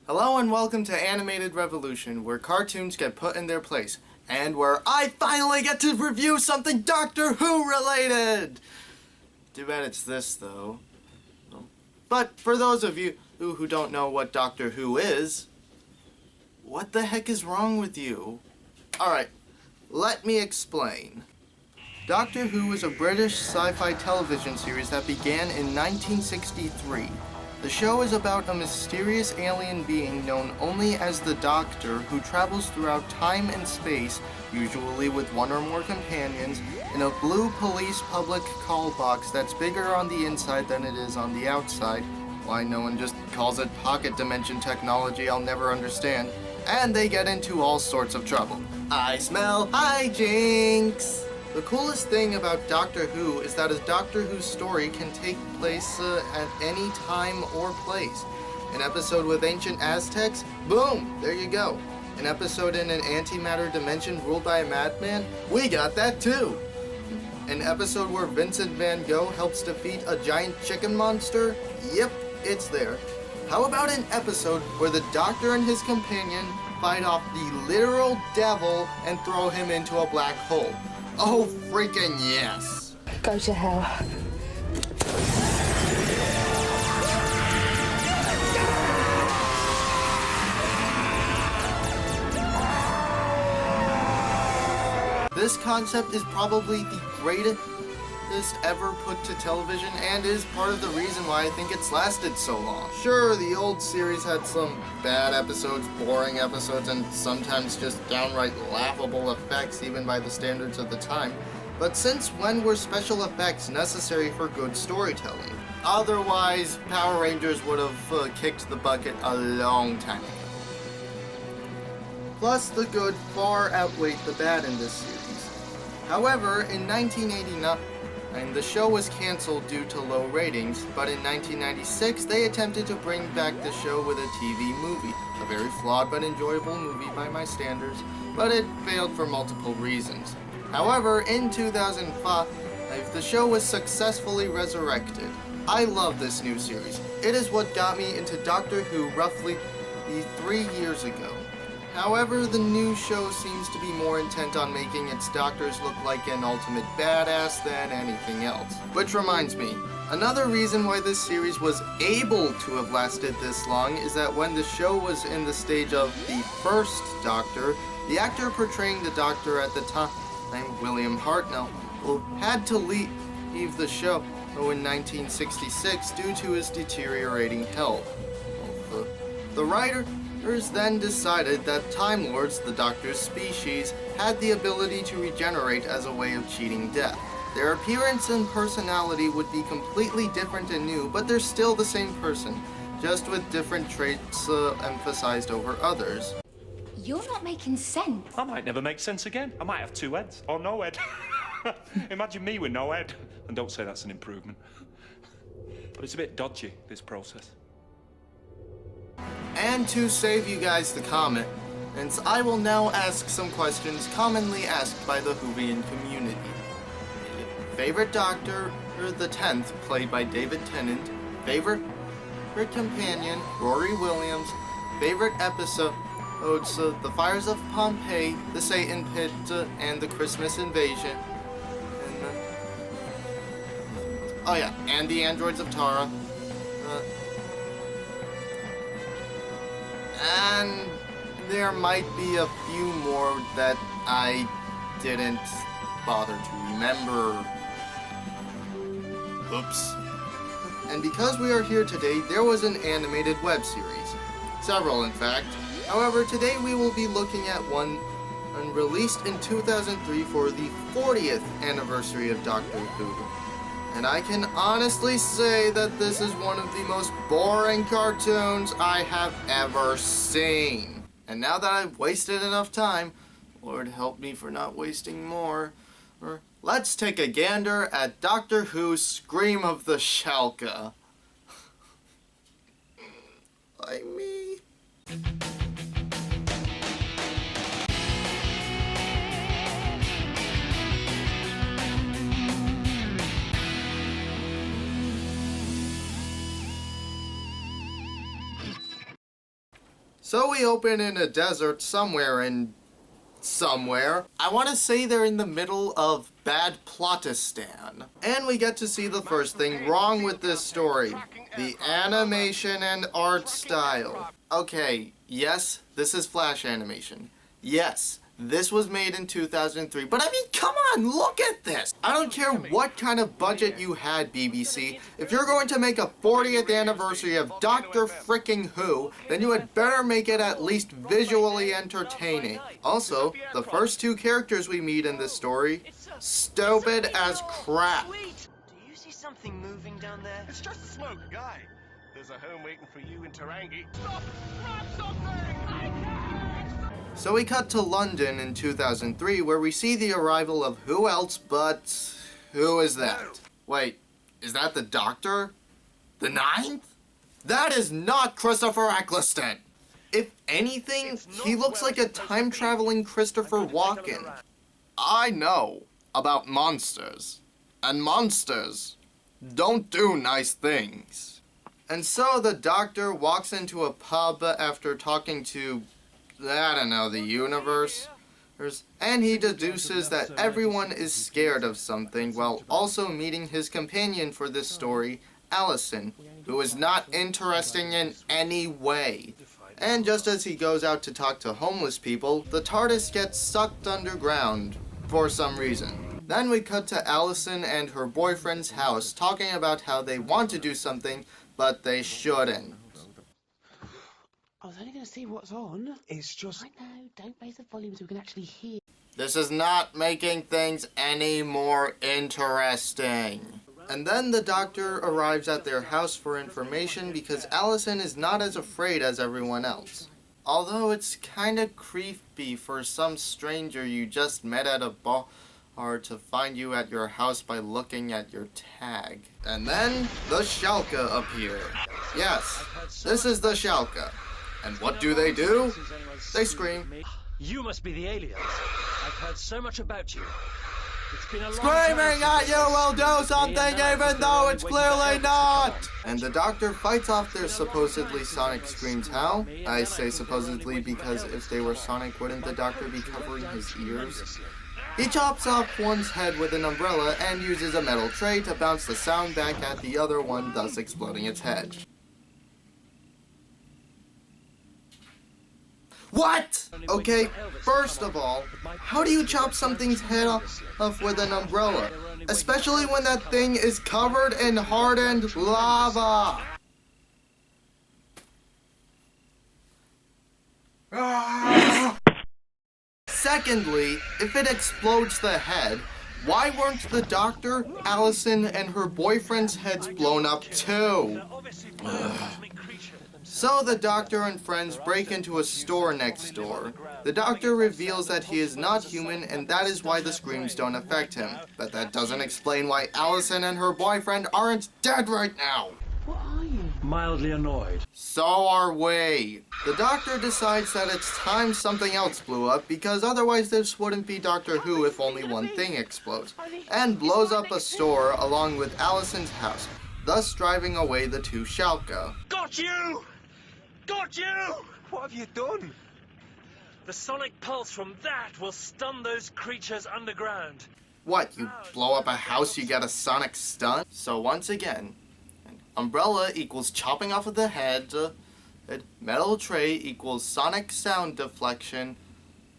Hello and welcome to Animated Revolution, where cartoons get put in their place, and where I finally get to review something Doctor Who related! Too bad it's this, though. But for those of you who don't know what Doctor Who is, what the heck is wrong with you? Alright, let me explain. Doctor Who is a British sci-fi television series that began in 1963. The show is about a mysterious alien being known only as the Doctor who travels throughout time and space, usually with one or more companions, in a blue police public call box that's bigger on the inside than it is on the outside. Why no one just calls it pocket dimension technology, I'll never understand. And they get into all sorts of trouble. I smell hijinks! The coolest thing about Doctor Who is that a Doctor Who story can take place at any time or place. An episode with ancient Aztecs? Boom! There you go. An episode in an antimatter dimension ruled by a madman? We got that too! An episode where Vincent van Gogh helps defeat a giant chicken monster? Yep, it's there. How about an episode where the Doctor and his companion fight off the literal devil and throw him into a black hole? Oh, freaking yes! Go to hell. This concept is probably the greatest ever put to television and is part of the reason why I think it's lasted so long. Sure, the old series had some bad episodes, boring episodes, and sometimes just downright laughable effects even by the standards of the time, but since when were special effects necessary for good storytelling? Otherwise, Power Rangers would have kicked the bucket a long time ago. Plus, the good far outweighed the bad in this series. However, in 1989, the show was cancelled due to low ratings, but in 1996 they attempted to bring back the show with a TV movie. A very flawed but enjoyable movie by my standards, but it failed for multiple reasons. However, in 2005, the show was successfully resurrected. I love this new series. It is what got me into Doctor Who roughly 3 years ago. However, the new show seems to be more intent on making its doctors look like an ultimate badass than anything else. Which reminds me, another reason why this series was able to have lasted this long is that when the show was in the stage of the first Doctor, the actor portraying the Doctor at the time, William Hartnell, had to leave the show in 1966 due to his deteriorating health. The writers then decided that Time Lords, the Doctor's species, had the ability to regenerate as a way of cheating death. Their appearance and personality would be completely different and new, but they're still the same person, just with different traits emphasized over others. You're not making sense. I might never make sense again. I might have 2 heads, or no head. Imagine me with no head. And don't say that's an improvement. But it's a bit dodgy, this process. And to save you guys the comments, I will now ask some questions commonly asked by the Whovian community. Favorite Doctor, the 10th, played by David Tennant. Favorite companion, Rory Williams. Favorite episodes, The Fires of Pompeii, The Satan Pit, and The Christmas Invasion. And The Androids of Tara. And there might be a few more that I didn't bother to remember. Oops. And because we are here today, there was an animated web series. Several, in fact. However, today we will be looking at one released in 2003 for the 40th anniversary of Doctor Who. And I can honestly say that this is one of the most boring cartoons I have ever seen. And now that I've wasted enough time, Lord help me for not wasting more, let's take a gander at Doctor Who's Scream of the Shalka. Like me. So we open in a desert somewhere. I want to say they're in the middle of Bad Plotistan. And we get to see the first thing wrong with this story. The animation and art style. Okay, yes, this is Flash animation. Yes, this was made in 2003, but I mean, come on, look at this! I don't care what kind of budget you had, BBC. If you're going to make a 40th anniversary of Doctor Frickin' Who, then you had better make it at least visually entertaining. Also, the first two characters we meet in this story, stupid as crap. Do you see something moving down there? It's just smoke, guy. There's a home waiting for you in Tarangi. Stop! Grab something! I can't! So we cut to London in 2003, where we see the arrival of who else but... who is that? Wait, is that the Doctor? The Ninth? That is not Christopher Eccleston! If anything, he looks like a time-traveling Christopher Walken. I know about monsters. And monsters don't do nice things. And so the Doctor walks into a pub after talking to, I don't know, the universe? And he deduces that everyone is scared of something while also meeting his companion for this story, Alison, who is not interesting in any way. And just as he goes out to talk to homeless people, the TARDIS gets sucked underground for some reason. Then we cut to Alison and her boyfriend's house talking about how they want to do something, but they shouldn't. I was only going to see what's on. It's just... I know, don't raise the volume so we can actually hear. This is not making things any more interesting. And then the Doctor arrives at their house for information because Alison is not as afraid as everyone else. Although it's kinda creepy for some stranger you just met at a bar to find you at your house by looking at your tag. And then the Shalka appear. Yes, this is the Shalka. And what do? They scream. You must be the aliens. I've heard so much about you. It's been a long Screaming time at you will do something even though it's clearly not! And the Doctor fights off their supposedly sonic screams. How? I say supposedly because if they were sonic, wouldn't the Doctor be covering his ears? He chops off one's head with an umbrella and uses a metal tray to bounce the sound back at the other one, thus exploding its head. What? Okay, first of all, how do you chop something's head off with an umbrella? Especially when that thing is covered in hardened lava. Secondly, if it explodes the head, why weren't the Doctor, Alison, and her boyfriend's heads blown up too? So the Doctor and friends break into a store next door. The Doctor reveals that he is not human and that is why the screams don't affect him. But that doesn't explain why Alison and her boyfriend aren't dead right now. What are you? Mildly annoyed. So are we. The Doctor decides that it's time something else blew up because otherwise this wouldn't be Doctor Who if only one thing explodes. And blows up a store along with Alison's house, thus driving away the two Shalka. Got you! Got you! What have you done? The sonic pulse from that will stun those creatures underground. What, you blow up a house, you get a sonic stun? So once again, an umbrella equals chopping off of the head, a metal tray equals sonic sound deflection,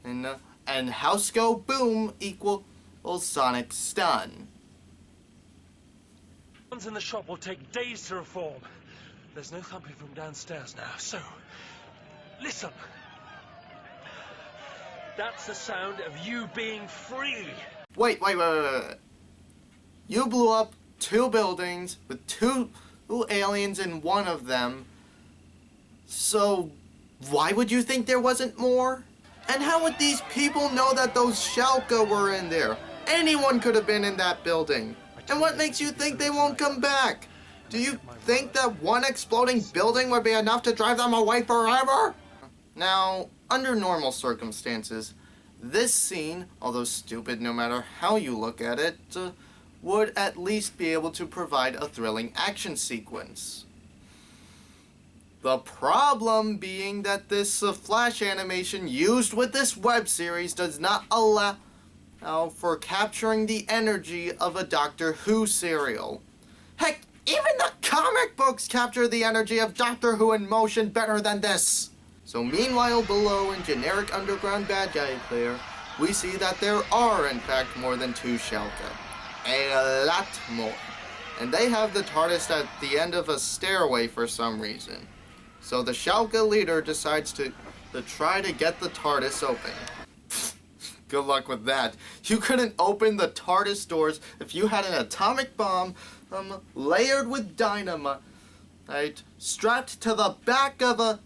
and house go boom equals sonic stun. Ones in the shop will take days to reform. There's no thumping from downstairs now, so listen. That's the sound of you being free. Wait. You blew up 2 buildings with 2 aliens in one of them. So why would you think there wasn't more? And how would these people know that those Shalka were in there? Anyone could have been in that building. And what makes you think they won't come back? Do you think that one exploding building would be enough to drive them away forever? Now, under normal circumstances, this scene, although stupid no matter how you look at it, would at least be able to provide a thrilling action sequence. The problem being that this flash animation used with this web series does not allow for capturing the energy of a Doctor Who serial. Heck, even the comic books capture the energy of Doctor Who in motion better than this. So meanwhile below in generic underground bad guy player, we see that there are in fact more than 2 Shalka. A lot more. And they have the TARDIS at the end of a stairway for some reason. So the Shalka leader decides to try to get the TARDIS open. Good luck with that. You couldn't open the TARDIS doors if you had an atomic bomb layered with dynamite, right, strapped to the back of a...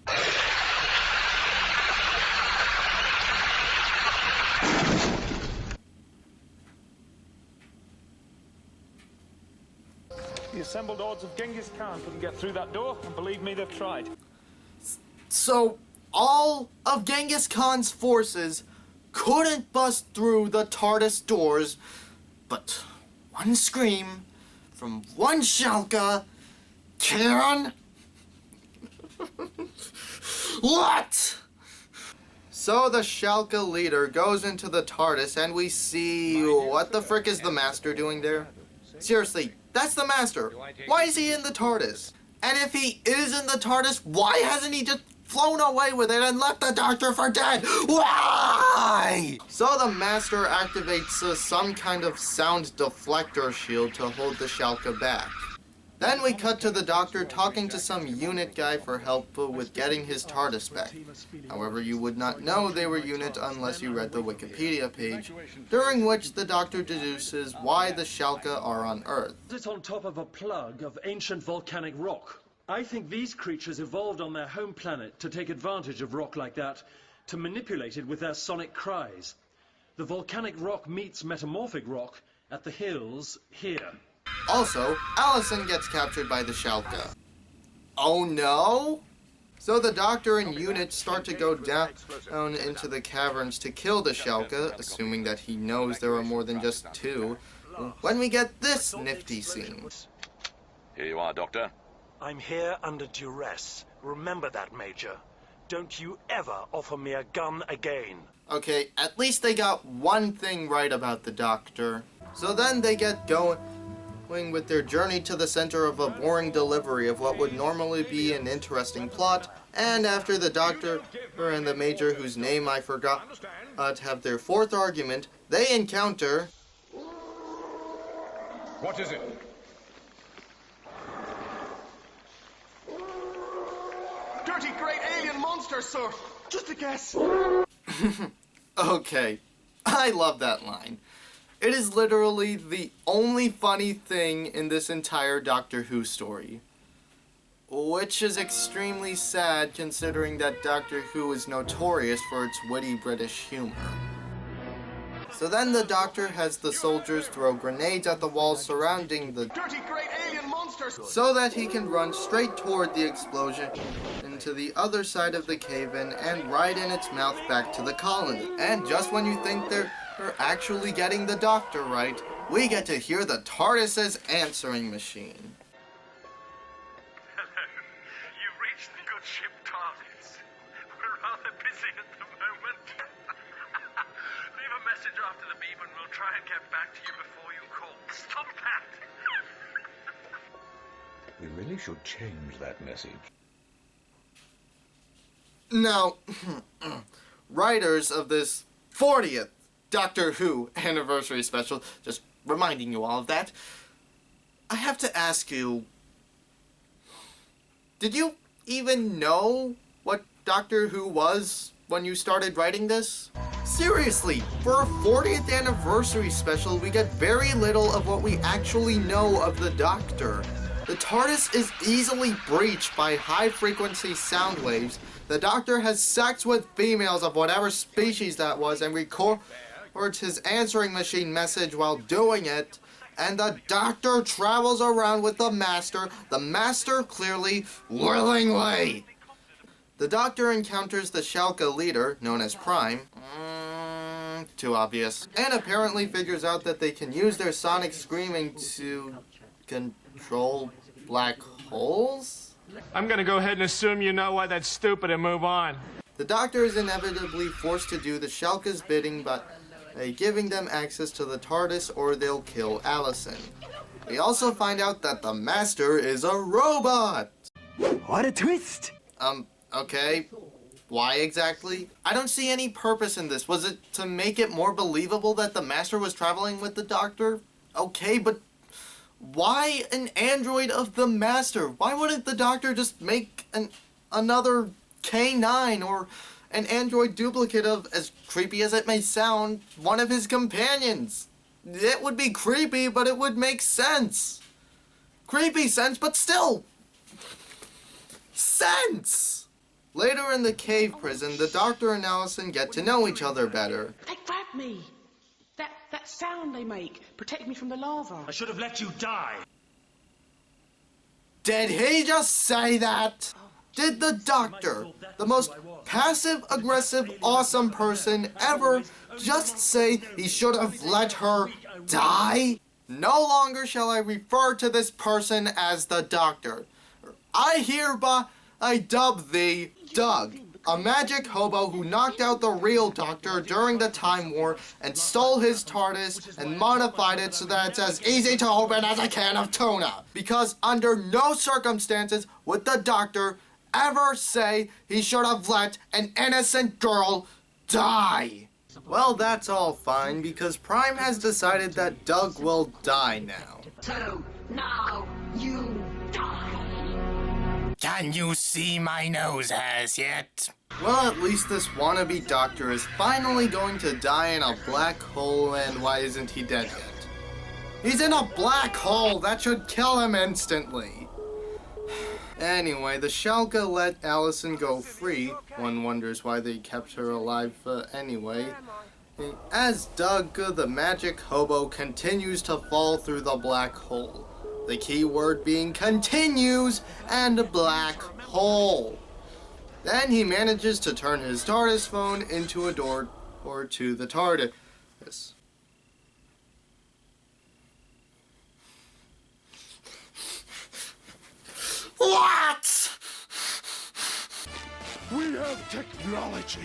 The assembled hordes of Genghis Khan couldn't get through that door, and believe me, they've tried. So, all of Genghis Khan's forces couldn't bust through the TARDIS doors, but one scream from one Shalka can... What? So the Shalka leader goes into the TARDIS and we see... What the frick is the Master doing there? Seriously, that's the Master. Why is he in the TARDIS? And if he is in the TARDIS, why hasn't he just flown away with it and left the Doctor for dead? Why? So the Master activates some kind of sound deflector shield to hold the Shalka back. Then we cut to the Doctor talking to some unit guy for help with getting his TARDIS back. However, you would not know they were unit unless you read the Wikipedia page, during which the Doctor deduces why the Shalka are on Earth. It's on top of a plug of ancient volcanic rock. I think these creatures evolved on their home planet to take advantage of rock like that, to manipulate it with their sonic cries. The volcanic rock meets metamorphic rock at the hills here. Also, Alison gets captured by the Shalka. Oh no? So the Doctor and unit start to go down into the caverns to kill the Shalka, assuming that he knows there are more than just 2, when we get this nifty scene. Here you are, Doctor. I'm here under duress. Remember that, Major. Don't you ever offer me a gun again. Okay, at least they got one thing right about the Doctor. So then they get going with their journey to the center of a boring delivery of what would normally be an interesting plot, and after the Doctor and the Major, whose name I forgot, have their 4th argument, they encounter... What is it? Dirty great alien monster, sir! Just a guess! Okay, I love that line. It is literally the only funny thing in this entire Doctor Who story. Which is extremely sad considering that Doctor Who is notorious for its witty British humor. So then the Doctor has the soldiers throw grenades at the walls surrounding the Dirty great alien monster! so that he can run straight toward the explosion into the other side of the cave-in and right in its mouth back to the colony. And just when you think they're actually getting the Doctor right, we get to hear the TARDIS's answering machine. Hello. You've reached the good ship TARDIS. We're rather busy at the moment. Leave a message after the beep and we'll try and get back to you before you call. Stop that! We really should change that message. Now, writers of this 40th Doctor Who anniversary special, just reminding you all of that, I have to ask you, did you even know what Doctor Who was when you started writing this? Seriously, for a 40th anniversary special, we get very little of what we actually know of the Doctor. The TARDIS is easily breached by high-frequency sound waves. The Doctor has sex with females of whatever species that was and records his answering machine message while doing it. And the Doctor travels around with the Master clearly willingly. The Doctor encounters the Shalka leader, known as Prime. Too obvious. And apparently figures out that they can use their sonic screaming to control black holes? I'm gonna go ahead and assume you know why that's stupid and move on. The Doctor is inevitably forced to do the Shalka's bidding by giving them access to the TARDIS or they'll kill Alison. We also find out that the Master is a robot! What a twist! Okay. Why exactly? I don't see any purpose in this. Was it to make it more believable that the Master was traveling with the Doctor? Okay, but why an android of the Master? Why wouldn't the Doctor just make another K9 or an android duplicate of, as creepy as it may sound, one of his companions? It would be creepy, but it would make sense. Creepy sense, but still sense! Later in the cave prison, the Doctor and Alison get to know each other better. They grabbed me. That sound they make protected me from the lava. I should have let you die. Did he just say that? Did the Doctor, the most passive-aggressive, awesome person ever, just say he should have let her die? No longer shall I refer to this person as the Doctor. I hereby dub thee Doug, a magic hobo who knocked out the real Doctor during the Time War and stole his TARDIS and modified it so that it's as easy to open as a can of tuna. Because under no circumstances would the Doctor ever say he should have let an innocent girl die. Well, that's all fine, because Prime has decided that Doug will die now. So, now, you die. Can you see my nose hairs yet? Well, at least this wannabe Doctor is finally going to die in a black hole, and why isn't he dead yet? He's in a black hole! That should kill him instantly! Anyway, the Shalka let Alison go free. One wonders why they kept her alive anyway. As Doug, the magic hobo, continues to fall through the black hole. The key word being continues and black hole. Then he manages to turn his TARDIS phone into a door or to the TARDIS. What? We have technology.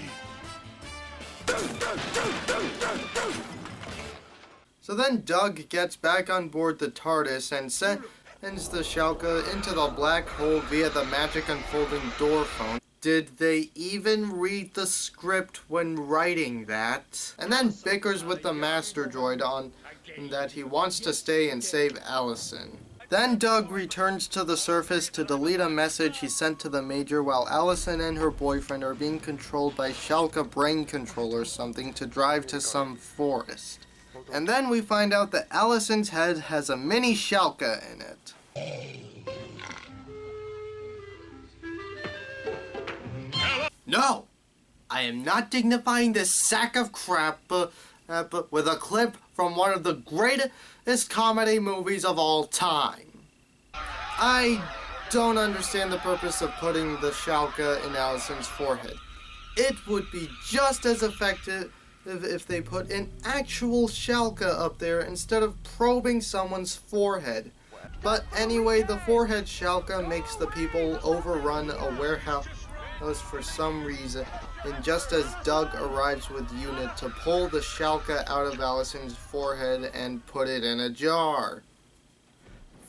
So then Doug gets back on board the TARDIS and sends the Shalka into the black hole via the magic unfolding door phone. Did they even read the script when writing that? And then bickers with the Master Droid on that he wants to stay and save Alison. Then Doug returns to the surface to delete a message he sent to the Major while Alison and her boyfriend are being controlled by Shalka brain control or something to drive to some forest. And then we find out that Alison's head has a mini Shalka in it. No! I am not dignifying this sack of crap with a clip from one of the greatest comedy movies of all time. I don't understand the purpose of putting the Shalka in Alison's forehead. It would be just as effective if they put an actual Shalka up there instead of probing someone's forehead. But anyway, the forehead Shalka makes the people overrun a warehouse for some reason, and just as Doug arrives with unit to pull the Shalka out of Alison's forehead and put it in a jar.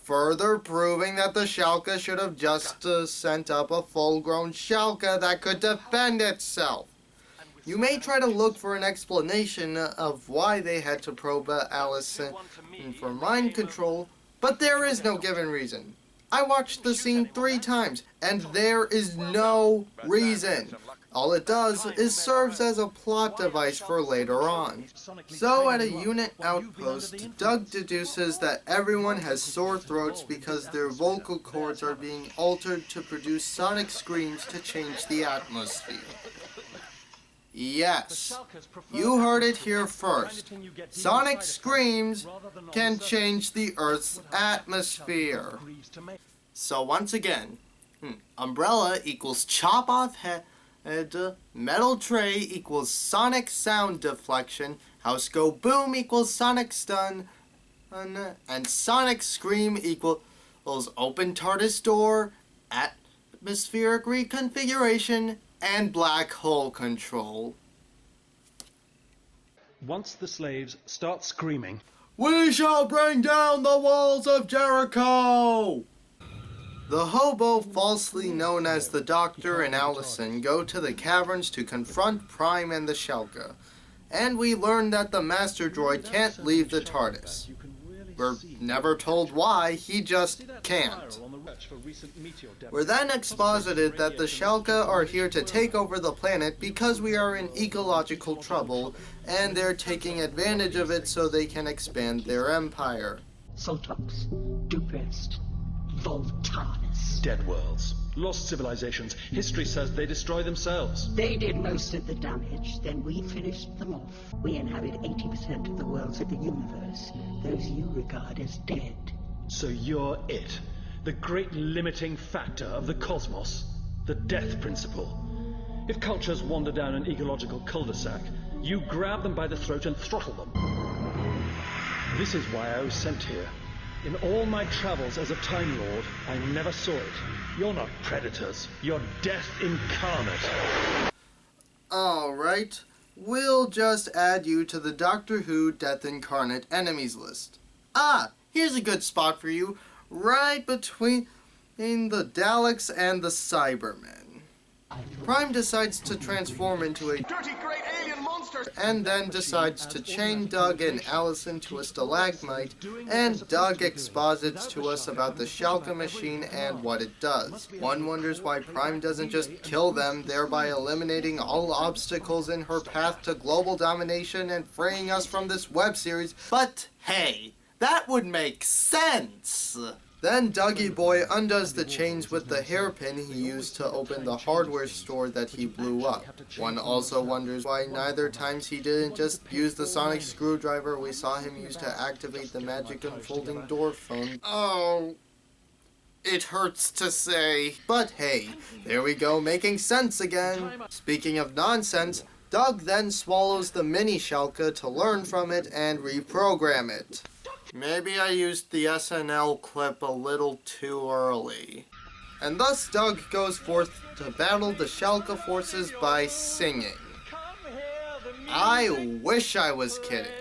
Further proving that the Shalka should have just sent up a full-grown Shalka that could defend itself. You may try to look for an explanation of why they had to probe Alison for mind control, but there is no given reason. I watched the scene 3 times, and there is no reason. All it does is serves as a plot device for later on. So at a unit outpost, Doug deduces that everyone has sore throats because their vocal cords are being altered to produce sonic screams to change the atmosphere. Yes, you heard it here first. Sonic screams can change the Earth's atmosphere. So once again, umbrella equals chop off head, metal tray equals sonic sound deflection, house go boom equals sonic stun, and sonic scream equals open TARDIS door, atmospheric reconfiguration, and black hole control. Once the slaves start screaming, "We shall bring down the walls of Jericho!" The hobo, falsely known as the Doctor, and Alison go to the caverns to confront Prime and the Shalka. And we learn that the Master Droid can't leave the TARDIS. We're never told why, he just can't. We're then exposited that the Shalka are here to take over the planet because we are in ecological trouble, and they're taking advantage of it so they can expand their empire. Soltox, Duprest, Voltanis. dead worlds, lost civilizations. History says they destroy themselves. They did most of the damage, then we finished them off. We inhabit 80% of the worlds of the universe. Those you regard as dead. So you're it. The great limiting factor of the cosmos. The death principle. If cultures wander down an ecological cul-de-sac, you grab them by the throat and throttle them. This is why I was sent here. In all my travels as a Time Lord, I never saw it. You're not predators. You're death incarnate. Alright, we'll just add you to the Doctor Who Death Incarnate enemies list. Ah, here's a good spot for you, right between the Daleks and the Cybermen. Prime decides to transform into a Dirty great alien monster! and then decides to chain Doug and Alison to a stalagmite, and Doug exposits to us about the Shalka machine and what it does. One wonders why Prime doesn't just kill them, thereby eliminating all obstacles in her path to global domination and freeing us from this web series, but hey, that would make sense! Then Dougie Boy undoes the chains with the hairpin he used to open the hardware store that he blew up. One also wonders why neither times he didn't just use the sonic screwdriver we saw him use to activate the magic unfolding door phone. Oh, it hurts to say. But hey, there we go, making sense again. Speaking of nonsense, Doug then swallows the mini Shalka to learn from it and reprogram it. Maybe I used the SNL clip a little too early. And thus Doug goes forth to battle the Shalka forces by singing. I wish I was kidding.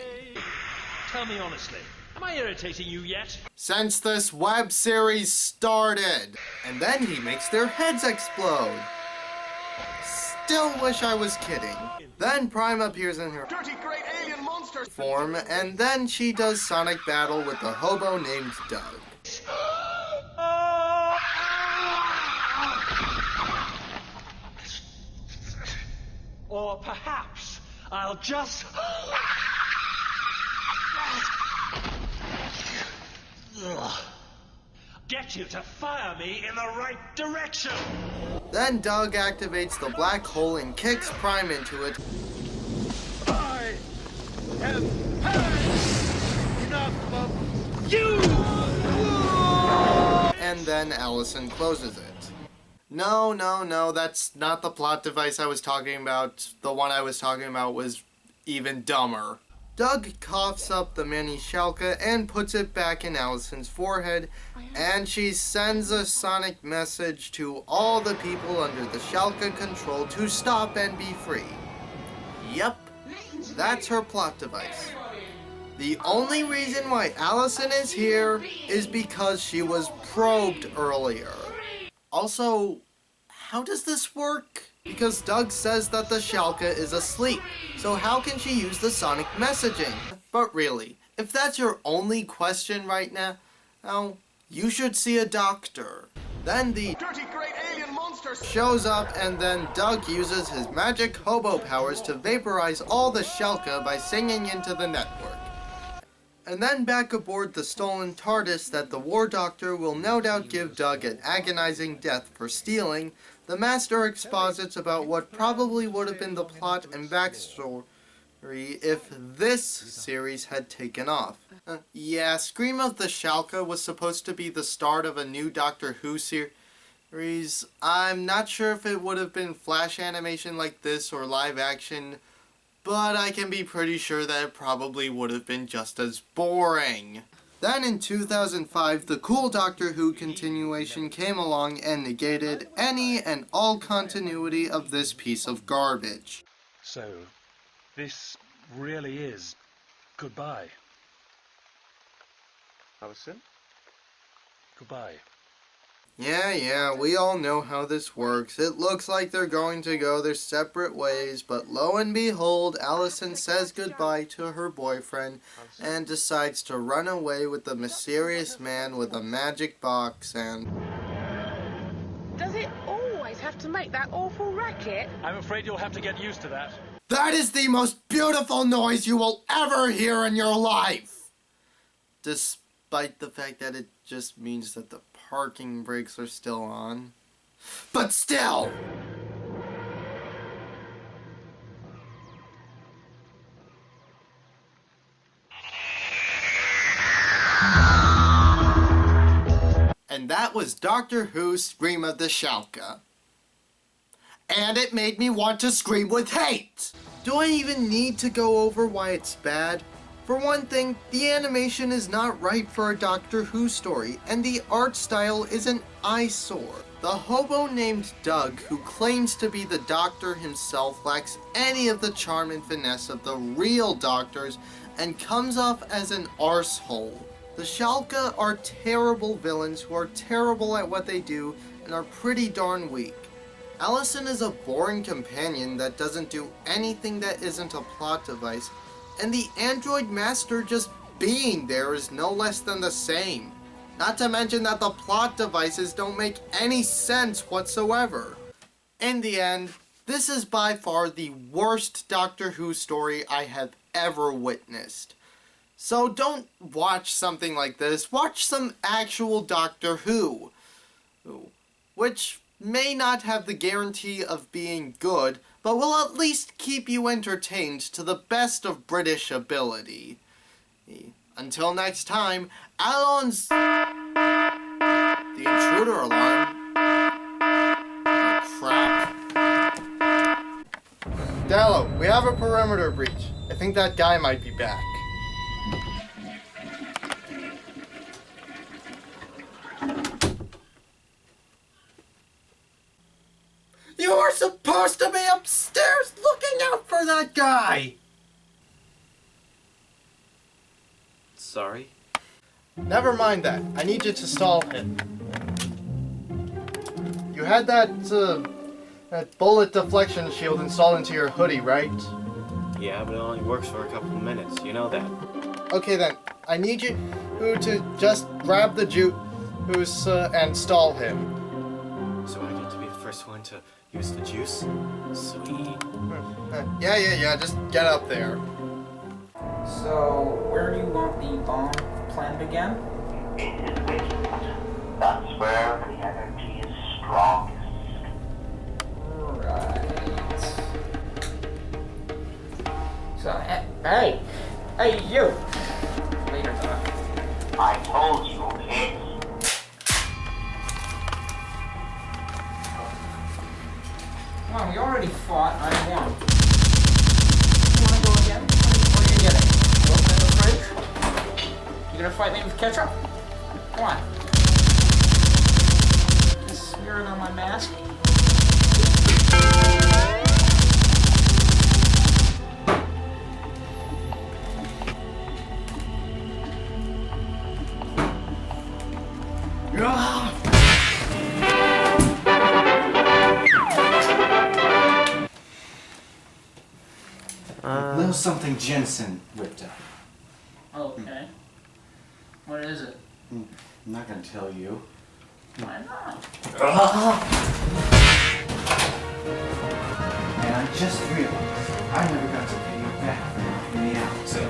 Tell me honestly, am I irritating you yet? Since this web series started. And then he makes their heads explode. Still wish I was kidding. Then Prime appears in her Dirty great alien monster! form, and then she does sonic battle with the hobo named Doug. Or perhaps I'll just... get you to fire me in the right direction! Then Doug activates the black hole and kicks Prime into it. I have had enough of you! And then Alison closes it. No, that's not the plot device I was talking about. The one I was talking about was even dumber. Doug coughs up the mini Shalka and puts it back in Alison's forehead, and she sends a sonic message to all the people under the Shalka control to stop and be free. Yep, that's her plot device. The only reason why Alison is here is because she was probed earlier. Also, how does this work? Because Doug says that the Shalka is asleep, so how can she use the sonic messaging? But really, if that's your only question right now, well, you should see a doctor. Then the Dirty great alien monster! shows up, and then Doug uses his magic hobo powers to vaporize all the Shalka by singing into the network. And then back aboard the stolen TARDIS that the War Doctor will no doubt give Doug an agonizing death for stealing, the Master exposits about what probably would have been the plot and backstory if this series had taken off. Yeah, Scream of the Shalka was supposed to be the start of a new Doctor Who series. I'm not sure if it would have been flash animation like this or live action, but I can be pretty sure that it probably would have been just as boring. Then in 2005, the cool Doctor Who continuation came along and negated any and all continuity of this piece of garbage. So, this really is goodbye. Alison? Goodbye. Yeah, we all know how this works. It looks like they're going to go their separate ways, but lo and behold, Alison says goodbye to her boyfriend and decides to run away with the mysterious man with a magic box and... Does it always have to make that awful racket? I'm afraid you'll have to get used to that. That is the most beautiful noise you will ever hear in your life! Despite the fact that it just means that the parking brakes are still on. But still! And that was Doctor Who's Scream of the Shalka. And it made me want to scream with hate! Do I even need to go over why it's bad? For one thing, the animation is not right for a Doctor Who story, and the art style is an eyesore. The hobo named Doug, who claims to be the Doctor himself, lacks any of the charm and finesse of the real Doctors, and comes off as an arsehole. The Shalka are terrible villains who are terrible at what they do, and are pretty darn weak. Alison is a boring companion that doesn't do anything that isn't a plot device, and the android master just being there is no less than the same. Not to mention that the plot devices don't make any sense whatsoever. In the end, this is by far the worst Doctor Who story I have ever witnessed. So don't watch something like this, watch some actual Doctor Who. Which may not have the guarantee of being good, but will at least keep you entertained to the best of British ability. Until next time, Alon's... The intruder alarm. Oh, crap. Dallo, we have a perimeter breach. I think that guy might be back. You were supposed to be upstairs looking out for that guy! Sorry? Never mind that. I need you to stall him. You had that bullet deflection shield installed into your hoodie, right? Yeah, but it only works for a couple of minutes. You know that. Okay then. I need you to just grab the juice and stall him. So I get to be the first one to use the juice? Sweet. Yeah. Just get up there. So, where do you want the bomb planted again? In his waistcoat. That's where the energy is strongest. Right. So, hey, you! Later, Doc. I told you, okay? Come on, we already fought. I won. You wanna go again? What are you getting? Open the fridge? You gonna fight me with ketchup? Come on. Just smear it on my mask. Little something Djinsin whipped up. Okay. What is it? I'm not gonna tell you. Why not? And I just realized I never got to pay you back for knocking me out, so...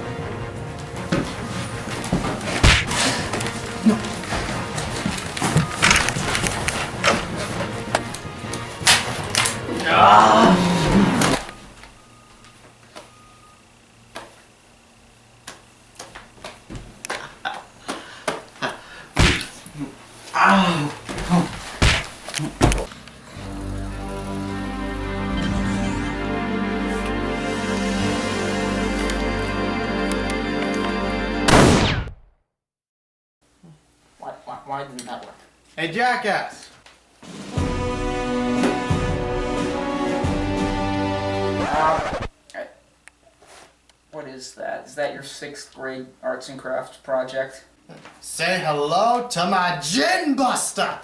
why didn't that work? Hey, jackass! What is that? Is that your 6th grade arts and crafts project? Say hello to my Gin Buster!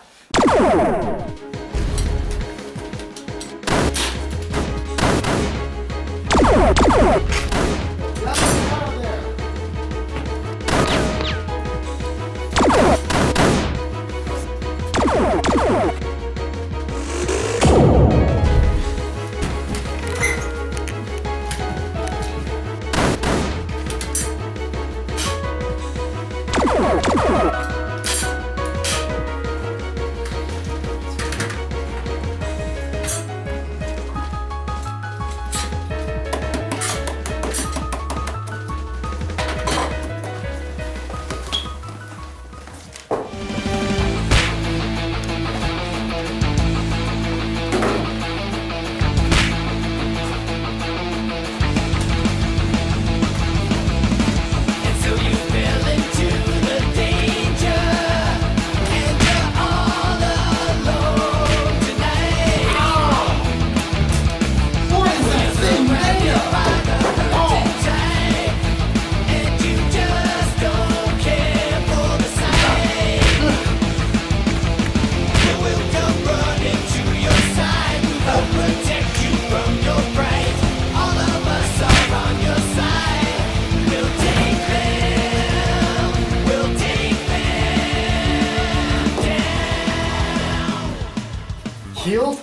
Healed?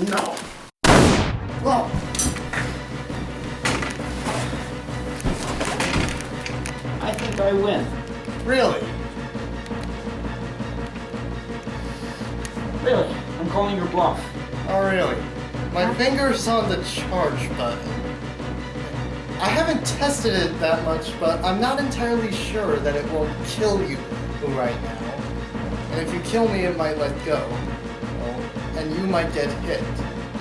No. Whoa. I think I win. Really? Really? I'm calling your bluff. Oh, really? My finger's on the charge button. I haven't tested it that much, but I'm not entirely sure that it won't kill you right now. And if you kill me, it might let go. And you might get hit.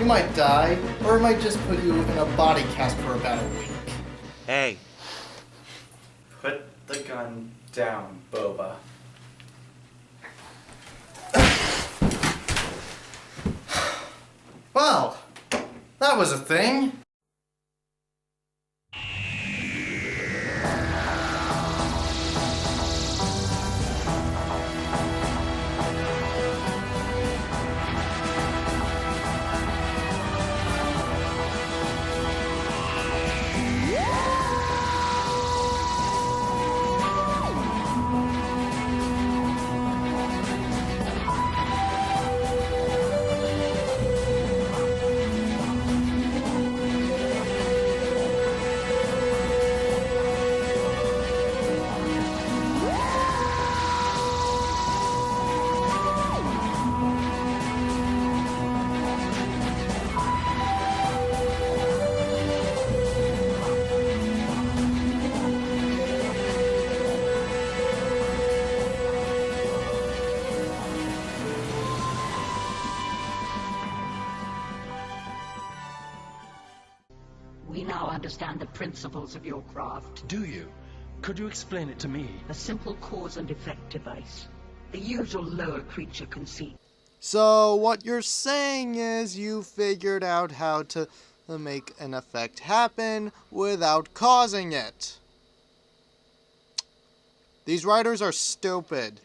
You might die, or it might just put you in a body cast for about a week. Hey. Put the gun down, Boba. Well, that was a thing. We now understand the principles of your craft. Do you? Could you explain it to me? A simple cause and effect device. The usual lower creature conceit. So what you're saying is you figured out how to make an effect happen without causing it. These writers are stupid.